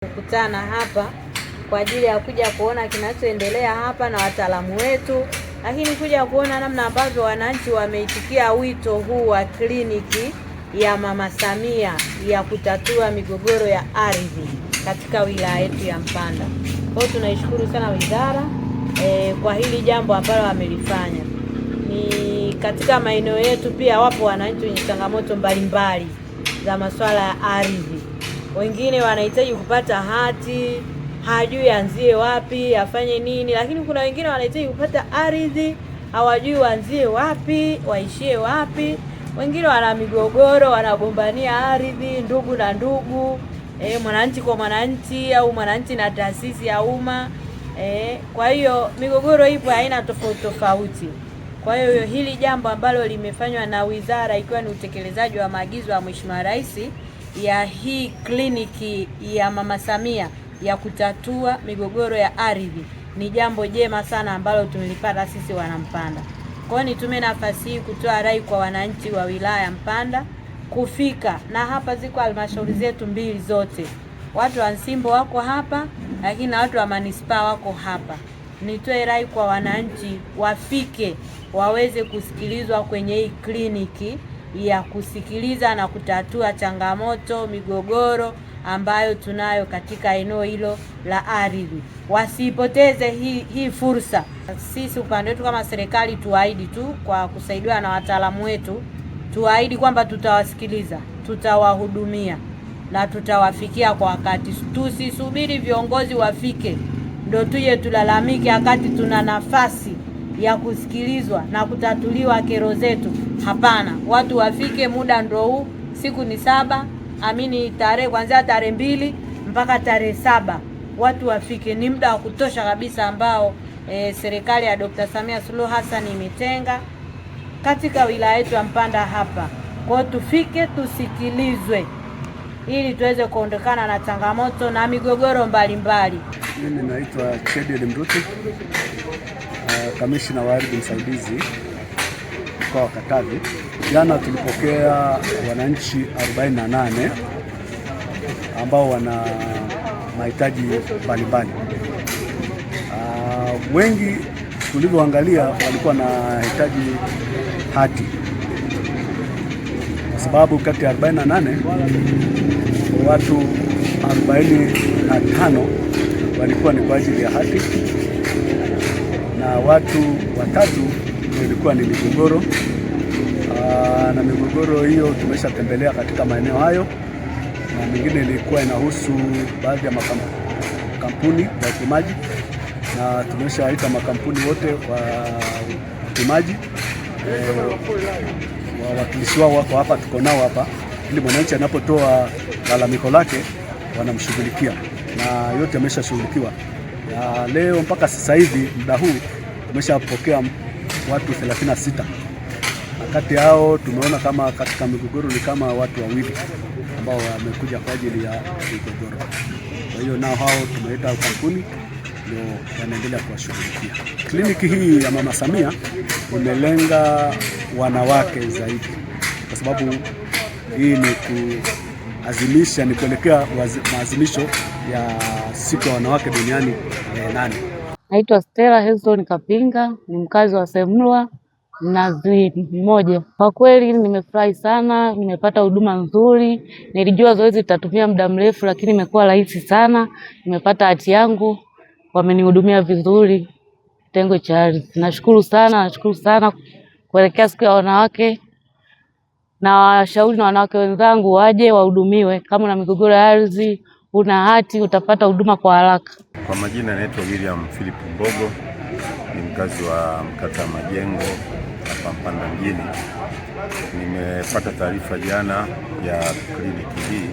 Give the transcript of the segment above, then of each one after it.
Kukutana hapa kwa ajili ya kuja kuona kinachoendelea hapa na wataalamu wetu, lakini kuja kuona namna ambavyo wananchi wameitikia wito huu wa kliniki ya Mama Samia ya kutatua migogoro ya ardhi katika wilaya yetu ya Mpanda. Kwa hiyo tunaishukuru sana wizara kwa hili jambo ambalo wamelifanya. Ni katika maeneo yetu pia wapo wananchi wenye changamoto mbalimbali za masuala ya ardhi. Wengine wanahitaji kupata hati, hajui anzie wapi, afanye nini, lakini kuna wengine wanahitaji kupata ardhi, hawajui waanzie wapi, waishie wapi. Wengine wana migogoro, wanagombania ardhi, ndugu na ndugu, mwananchi kwa mwananchi au mwananchi na taasisi ya umma. Kwa hiyo migogoro ipo aina tofauti tofauti. Kwa hiyo hili jambo ambalo limefanywa na wizara ikiwa ni utekelezaji wa maagizo ya Mheshimiwa Rais ya hii kliniki ya Mama Samia ya kutatua migogoro ya ardhi ni jambo jema sana ambalo tumelipata sisi wanampanda. Kwa hiyo nitumie nafasi hii kutoa rai kwa wananchi wa wilaya Mpanda kufika, na hapa ziko halmashauri zetu mbili zote. Watu wa Nsimbo wako hapa, lakini na watu wa manispaa wako hapa. Nitoe rai kwa wananchi wafike waweze kusikilizwa kwenye hii kliniki ya kusikiliza na kutatua changamoto, migogoro ambayo tunayo katika eneo hilo la ardhi. Wasipoteze hii fursa. Sisi upande wetu kama serikali tuahidi tu kwa kusaidiwa na wataalamu wetu, tuahidi kwamba tutawasikiliza, tutawahudumia na tutawafikia kwa wakati. Tusisubiri viongozi wafike ndio tuje tulalamike wakati tuna nafasi ya kusikilizwa na kutatuliwa kero zetu. Hapana, watu wafike, muda ndio huu, siku ni 7, tarehe kuanzia tarehe 2 mpaka tarehe 7. Watu wafike, ni muda wa kutosha kabisa ambao serikali ya Dr. Samia Suluhu Hassan imetenga katika wilaya yetu ya Mpanda hapa. Kwa hiyo tufike, tusikilizwe ili tuweze kuondokana na changamoto na migogoro mbalimbali. Mimi naitwa Chedi Mrutu, kamishna wa ardhi msaidizi mkoa wa Katavi. Jana tulipokea wananchi 48 ambao wana mahitaji mbalimbali. Wengi tulivyoangalia walikuwa na hitaji hati, kwa sababu kati ya 48 watu 45 walikuwa ni kwa ajili ya hati na watu 3 ilikuwa ni migogoro. Na migogoro hiyo tumeshatembelea katika maeneo hayo, na mingine ilikuwa inahusu baadhi ya makampuni ya upimaji, na tumeshaita makampuni wote wa upimaji. Wawakilishi wao wako hapa, tuko nao hapa, ili mwananchi anapotoa lalamiko lake wanamshughulikia, na yote yameshashughulikiwa. Leo mpaka sasa hivi muda huu tumeshapokea watu 36. Kati yao tumeona kama katika migogoro ni kama watu 2 ambao wamekuja kwa ajili ya migogoro. Kwa hiyo nao hao tumeita kampuni ndio wanaendelea kuwashughulikia. Kliniki hii ya Mama Samia imelenga wanawake zaidi, kwa sababu hii ni kuazimisha, ni kuelekea maazimisho ya siku ya wanawake duniani 8. Naitwa Stella Hezron Kapinga, ni mkazi wa Semlwa Mnazi Mmoja. Kwa kweli nimefurahi sana, nimepata huduma nzuri. Nilijua zoezi litatumia muda mrefu, lakini imekuwa rahisi sana. Nimepata hati yangu, wamenihudumia vizuri kitengo cha ardhi. Nashukuru sana kuelekea siku ya wanawake, na washauri na wanawake wenzangu waje wahudumiwe. Kama una migogoro ya ardhi, una hati, utapata huduma kwa haraka. Kwa majina naitwa William Philip Mbogo, ni mkazi wa Mkata Majengo hapa Mpanda mjini. Nimepata taarifa jana ya kliniki hii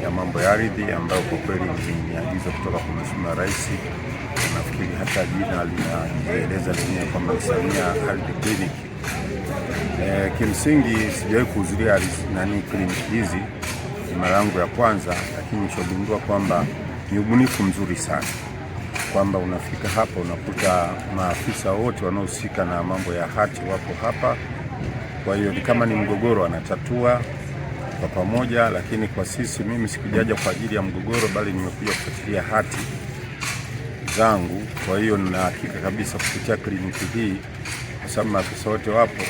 ya mambo ya ardhi ambayo kwa kweli ni agizo kutoka kwa Mheshimiwa Rais. Nafikiri hata jina linaeleza lenyewe kwamba Samia Ardhi Clinic. Kimsingi sijawahi kuhudhuria kliniki hizi, ni mara yangu ya kwanza, lakini nishagundua kwamba ni ubunifu mzuri sana, kwamba unafika hapa unakuta maafisa wote wanaohusika na mambo ya hati wapo hapa. Kwa hiyo kama ni mgogoro anatatua, kwa pamoja. Lakini kwa sisi, mimi sikujaja kwa ajili ya mgogoro, bali nimekuja kufuatilia hati zangu. Kwa hiyo nina hakika kabisa kupitia kliniki hii, kwa sababu maafisa wote wapo,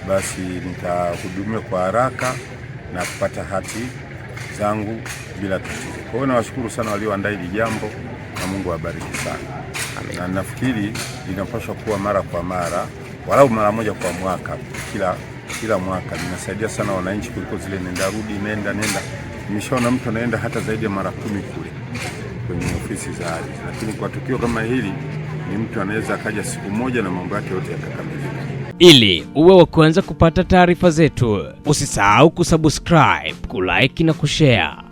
basi nitahudumiwa kwa haraka na kupata hati zangu bila tatizo. Kwa hiyo nawashukuru sana walioandaa hili jambo, na Mungu awabariki sana. Na nafikiri linapaswa kuwa mara kwa mara, walau mara moja kwa mwaka, kila mwaka. Linasaidia sana wananchi kuliko zile nenda rudi, nenda. Nimeshaona mtu anaenda hata zaidi ya mara 10 kule kwenye ofisi za ardhi. Lakini kwa tukio kama hili, ni mtu anaweza akaja siku moja na mambo yake yote yakakamilika. Ili uwe wa kwanza kupata taarifa zetu, usisahau kusubscribe, kulike na kushare.